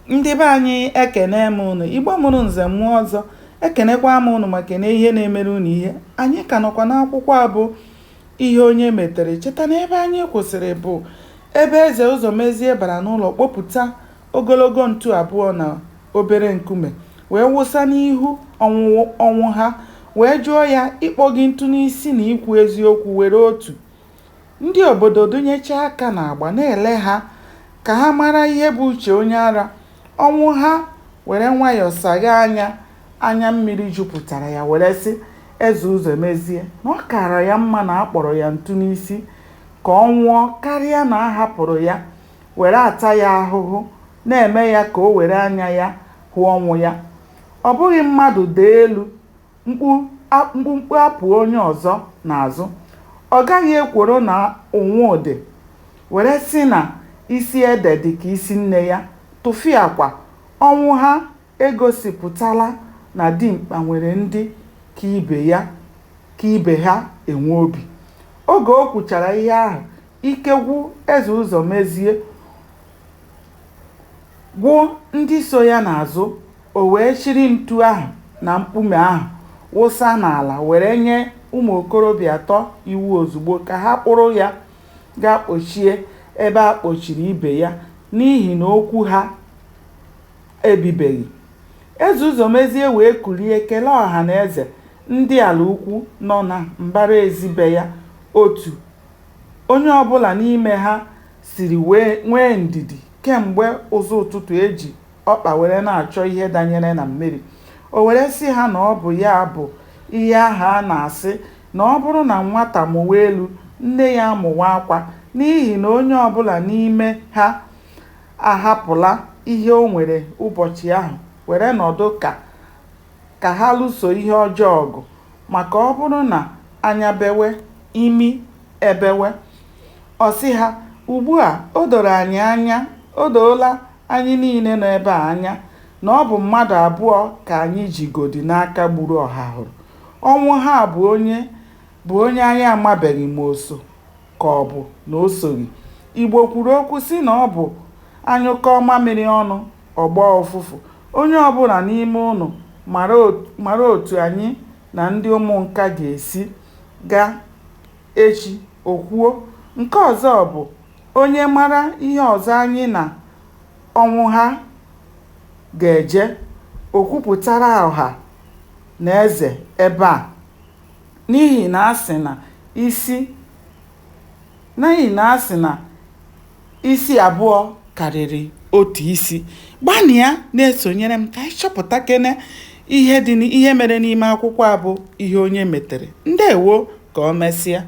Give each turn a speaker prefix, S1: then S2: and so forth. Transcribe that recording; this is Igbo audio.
S1: Ndị be anyị ekene m unu, Igbo mụrụ nze mmụọ ọzọ, ekenekwa m unu ma kene ihe na-emere unu ihe. Anyị ka nọkwa n'akwụkwọ a bụ ihe onye metere. Cheta na ebe anyị kwụsịrị bụ ebe eze Ụzọmezie bara n'ụlọ kpopụta ogologo ntu abụọ na obere nkume wee wụsa n'ihu ọnwụ ha, wee jụọ ya ịkpọ gị ntu n'isi na ikwu eziokwu were otu. Ndị obodo dụnyecha aka n'agba na-ele ha ka ha mara ihe bụ uche onye ara. Ọnwụ ha were nwayọọ sagha anya mmiri jupụtara ya were sị eze Ụzọmezie na ọ kara ya mma na akpọrọ ya ntu n'isi ka ọ nwụọ karịa na a hapụrụ ya were ata ya ahụhụ na-eme ya ka o were anya ya hụ ọnwụ ya. Ọ bụghị mmadụ dee elu mkpumkpu apụ onye ọzọ n'azụ. Ọ gaghị ekworo na ụnwụ dị were sị na isi ede dị ka isi nne ya tụfiakwa. Ọnwụ ha egosipụtala na dimkpa nwere ndị ka ibe ha enwe obi. Oge o kwuchara ihe ahụ, ike gwụ eze Ụzọmezie, gwụ ndị so ya n'azụ. O wee chịrị ntu ahụ na mkpume ahụ wụsa n'ala were nye ụmụ okorobịa atọ iwu ozugbo ka ha kpụrụ ya gaa kpochie ebe a kpochiri ibe ya n'ihi na okwu ha ebibeghị. Eze Ụzọmezie wee kulie kelee ọha na eze ndị ala ukwu nọ na mbara ezi be ya otu onye ọbụla n'ime ha siri nwee ndidi kemgbe ụzọ ụtụtụ eji ọkpa were na-achọ ihe danyere na mmiri. O were sị ha na ọ bụ ya bụ ihe ahụ a na-asị na ọ bụrụ na nwata mụwa elu nne ya amụwa akwa, n'ihi na onye ọbụla n'ime ha ahapụla ihe o nwere ụbọchị ahụ were nọdụ ka ha lụso ihe ọjọọ ọgụ. Maka ọ bụrụ na anya bewe imi ebewe. Ọ sị ha ugbu a o doola anyị niile nọ ebe a anya na ọ bụ mmadụ abụọ ka anyị jigodi n'aka gburu ọha hụrụ. Ọnwụ ha bụ onye anyị amabeghị ma o so ka ọ bụ na o soghị. Igbo kwuru okwu sị na ọ bụ anyụkọ mamịrị ọnụ ọgbọ ụfụfụ. Onye ọbụla n'ime unu mara otu anyị na ndị ụmụnka ga-esi gaa echi. O kwuo nke ọzọ bụ onye mara ihe ọzọ anyị na ọnwụ ha ga-eje o kwupụtara ọha na eze ebe a, n'ihi na asị na isi abụọ karịrị otu isi. Gbanịa na-esonyere m ka anyị chọpụta kene ihe mere n'ime akwụkwọ a bụ ihe onye metere. Ndewo, ka o mesịa.